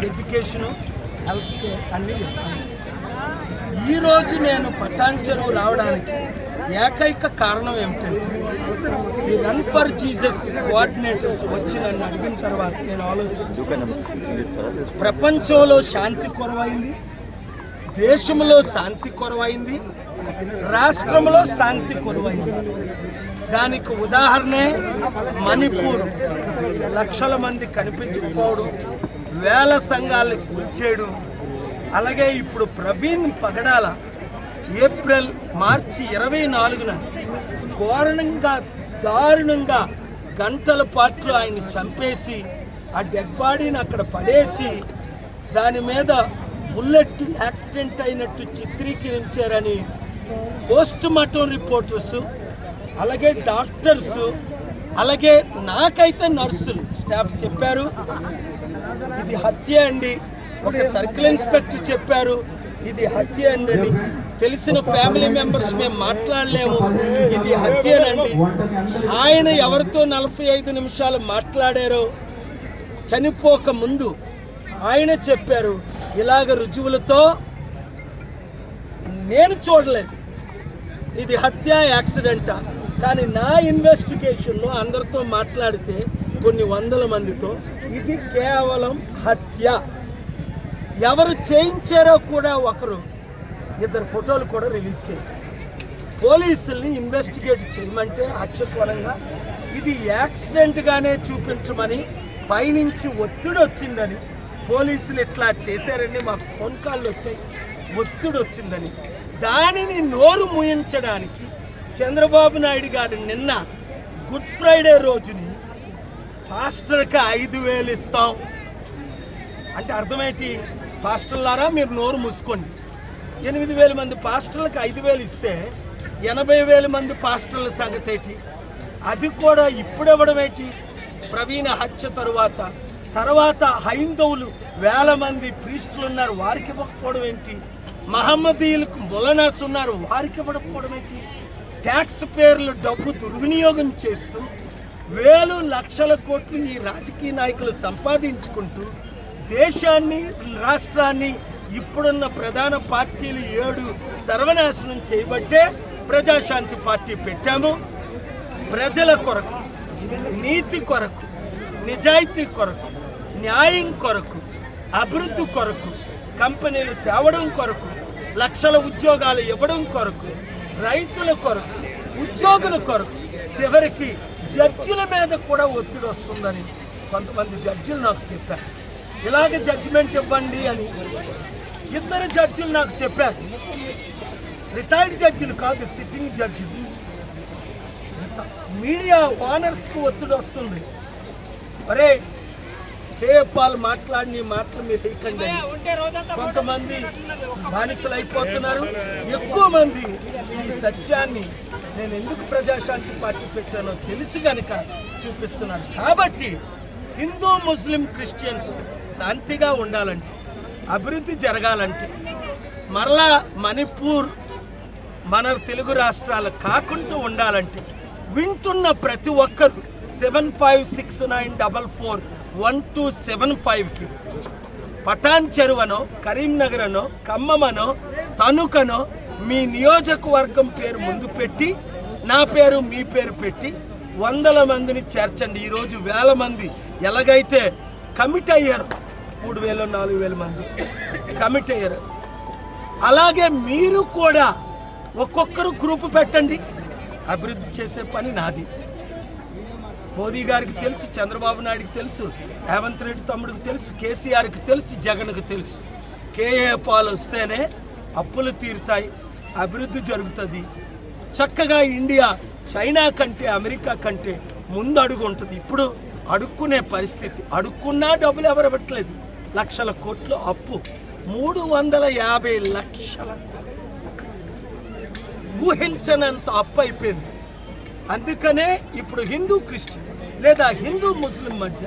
Education, health care అన్ని ఈరోజు నేను పటాన్ చెరువు రావడానికి ఏకైక కారణం ఏమిటంటే ఈ రన్ ఫర్ జీసస్ కోఆర్డినేటర్స్ వచ్చి నన్ను అడిగిన తర్వాత నేను ఆలోచించాను. ప్రపంచంలో శాంతి కొరవైంది, దేశంలో శాంతి కొరవైంది, రాష్ట్రంలో శాంతి కొరవైంది. దానికి ఉదాహరణే మణిపూర్. లక్షల మంది కనిపించకపోవడం, వేల సంఘాలను కూల్చేయడం. అలాగే ఇప్పుడు ప్రవీణ్ పగడాల ఏప్రిల్ మార్చి 24న ఘోరంగా దారుణంగా గంటల పాటు ఆయన్ని చంపేసి ఆ డెడ్ బాడీని అక్కడ పడేసి దాని మీద బుల్లెట్ యాక్సిడెంట్ అయినట్టు చిత్రీకరించారని పోస్ట్ మార్టం రిపోర్టర్స్, అలాగే డాక్టర్స్, అలాగే నాకైతే నర్సులు స్టాఫ్ చెప్పారు ఇది హత్య అండి. ఒక సర్కిల్ ఇన్స్పెక్టర్ చెప్పారు ఇది హత్య అండి. తెలిసిన ఫ్యామిలీ మెంబర్స్ మేము మాట్లాడలేము, ఇది హత్యనండి. ఆయన ఎవరితో 45 నిమిషాలు మాట్లాడారో చనిపోక ముందు ఆయన చెప్పారు ఇలాగ రుజువులతో నేను చూడలేదు, ఇది హత్య యాక్సిడెంటా. కానీ నా ఇన్వెస్టిగేషన్లో అందరితో మాట్లాడితే కొన్ని వందల మందితో ఇది కేవలం హత్య. ఎవరు చేయించారో కూడా ఇద్దరు ఫోటోలు కూడా రిలీజ్ చేశారు. పోలీసుల్ని ఇన్వెస్టిగేట్ చేయమంటే హత్యకోరంగా ఇది యాక్సిడెంట్గానే చూపించమని పైనుంచి ఒత్తిడి వచ్చిందని, పోలీసులు ఇట్లా చేశారని మాకు ఫోన్ కాళ్ళు వచ్చాయి, ఒత్తిడి వచ్చిందని. దానిని నోరు మూయించడానికి చంద్రబాబు నాయుడు గారు నిన్న గుడ్ ఫ్రైడే రోజుని పాస్టర్కి 5,000 ఇస్తాం అంటే అర్థమేంటి? పాస్టర్లారా మీరు నోరు మూసుకోండి. 8,000 మంది పాస్టర్లకు 5,000 ఇస్తే 80,000 మంది పాస్టర్ల సంగతి ఏంటి? అది కూడా ఇప్పుడివ్వడం ఏంటి? ప్రవీణ హత్య తర్వాత హైందవులు వేల మంది ప్రీస్టులు ఉన్నారు, వారికి ఇవ్వకపోవడం ఏంటి? మహమ్మదీయులకు మొలనాస్ ఉన్నారు, వారికి ఇవ్వకపోవడం ఏంటి? ట్యాక్స్ పేర్లు డబ్బు దుర్వినియోగం చేస్తూ వేలు లక్షల కోట్లు ఈ రాజకీయ నాయకులు సంపాదించుకుంటూ దేశాన్ని, రాష్ట్రాన్ని, ఇప్పుడున్న ప్రధాన పార్టీలు 7 సర్వనాశనం చేయబట్టే ప్రజాశాంతి పార్టీ పెట్టాము. ప్రజల కొరకు, నీతి కొరకు, నిజాయితీ కొరకు, న్యాయం కొరకు, అభివృద్ధి కొరకు, కంపెనీలు తేవడం కొరకు, లక్షల ఉద్యోగాలు ఇవ్వడం కొరకు, రైతుల కొరకు, ఉద్యోగుల కొరకు, చివరికి జడ్జిల మీద కూడా ఒత్తిడి వస్తుందని కొంతమంది జడ్జిలు నాకు చెప్పారు. ఇలాగ జడ్జిమెంట్ ఇవ్వండి అని 2 జడ్జిలు నాకు చెప్పారు. రిటైర్డ్ జడ్జిలు కాదు, సిట్టింగ్ జడ్జిలు. మీడియా ఓనర్స్కి ఒత్తిడి వస్తుంది. అరే కేపాల్ మాట్లాడిన మాటలు మీరు వేయకండి. కొంతమంది బానిసలు అయిపోతున్నారు, ఎక్కువ మంది ఈ సత్యాన్ని నేను ఎందుకు ప్రజాశాంతి పార్టీ పెట్టానో తెలిసి కనుక చూపిస్తున్నాను. కాబట్టి హిందూ, ముస్లిం, క్రిస్టియన్స్ శాంతిగా ఉండాలంటే, అభివృద్ధి జరగాలంటే, మరలా మణిపూర్ మన తెలుగు రాష్ట్రాలు కాకుండా ఉండాలంటే వింటున్న ప్రతి ఒక్కరూ 7569441275కి పటాన్ చెరువనో, కరీంనగరనో, ఖమ్మమనో, తణుకనో మీ నియోజకవర్గం పేరు ముందు పెట్టి, నా పేరు మీ పేరు పెట్టి 100 మందిని చేర్చండి. ఈరోజు వేల మంది ఎలాగైతే కమిట్ అయ్యారు, 3,000 4,000 మంది కమిట్ అయ్యారు, అలాగే మీరు కూడా ఒక్కొక్కరు గ్రూపు పెట్టండి. అభివృద్ధి చేసే పని నాది. మోదీ గారికి తెలుసు, చంద్రబాబు నాయుడికి తెలుసు, రేవంత్ రెడ్డి తమ్ముడికి తెలుసు, కేసీఆర్కి తెలుసు, జగన్కి తెలుసు. కేఏ పాలు వస్తేనే అప్పులు తీరుతాయి, అభివృద్ధి జరుగుతుంది. చక్కగా ఇండియా చైనా కంటే, అమెరికా కంటే ముందు అడుగు ఉంటుంది. ఇప్పుడు అడుక్కునే పరిస్థితి, అడుక్కున్నా డబ్బులు ఎవరు ఇవ్వట్లేదు. లక్షల కోట్లు అప్పు, 350 లక్షల ఊహించనంత అప్పు అయిపోయింది. అందుకనే ఇప్పుడు హిందూ క్రిస్టియన్ లేదా హిందూ ముస్లిం మధ్య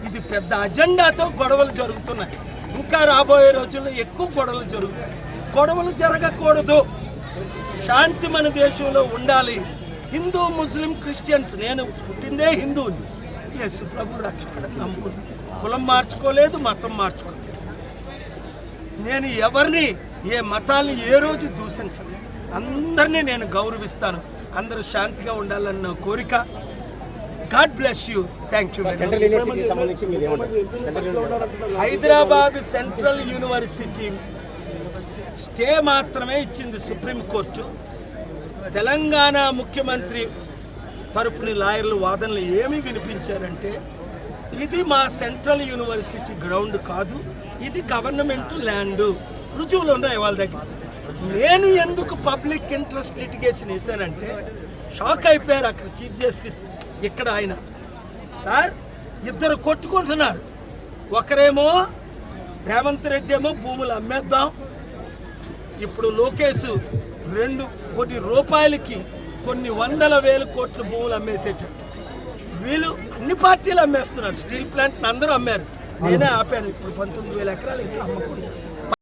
ఇది పెద్ద అజెండాతో గొడవలు జరుగుతున్నాయి. ఇంకా రాబోయే రోజుల్లో ఎక్కువ గొడవలు జరుగుతాయి. గొడవలు జరగకూడదు, శాంతి మన దేశంలో ఉండాలి. హిందూ, ముస్లిం, క్రిస్టియన్స్, నేను పుట్టిందే హిందువుని, యేసు ప్రభు రక్షకుడు నమ్ముకున్నాను. కులం మార్చుకోలేదు, మతం మార్చుకోలేదు. నేను ఎవరిని ఏ మతాల్ని ఏ రోజు దూషించలేదు. అందరినీ నేను గౌరవిస్తాను. అందరూ శాంతిగా ఉండాలన్న కోరిక. God bless you. Thank you. Hyderabad central university stay మాత్రమే ఇచ్చింది సుప్రీంకోర్టు. తెలంగాణ ముఖ్యమంత్రి తరపున లాయర్లు వాదనలు ఏమి వినిపించారంటే, ఇది మా సెంట్రల్ యూనివర్సిటీ గ్రౌండ్ కాదు, ఇది గవర్నమెంట్ ల్యాండ్, రుజువులు ఉన్నాయి వాళ్ళ దగ్గర. నేను ఎందుకు పబ్లిక్ ఇంట్రెస్ట్ లిటిగేషన్ వేసానంటే షాక్ అయిపోయారు అక్కడ చీఫ్ జస్టిస్. ఇక్కడ ఆయన సార్ ఇద్దరు కొట్టుకుంటున్నారు. ఒకరేమో రేవంత్ రెడ్డి ఏమో భూములు అమ్మేద్దాం, ఇప్పుడు లోకేష్ కొన్ని రూపాయలకి కొన్ని 100,000 కోట్ల భూములు అమ్మేసేటట్టు. వీళ్ళు అన్ని పార్టీలు అమ్మేస్తున్నారు. స్టీల్ ప్లాంట్ అందరూ అమ్మారు, నేనే ఆపాను. ఇప్పుడు 19,000 ఎకరాలు ఇంకా అమ్మకుండా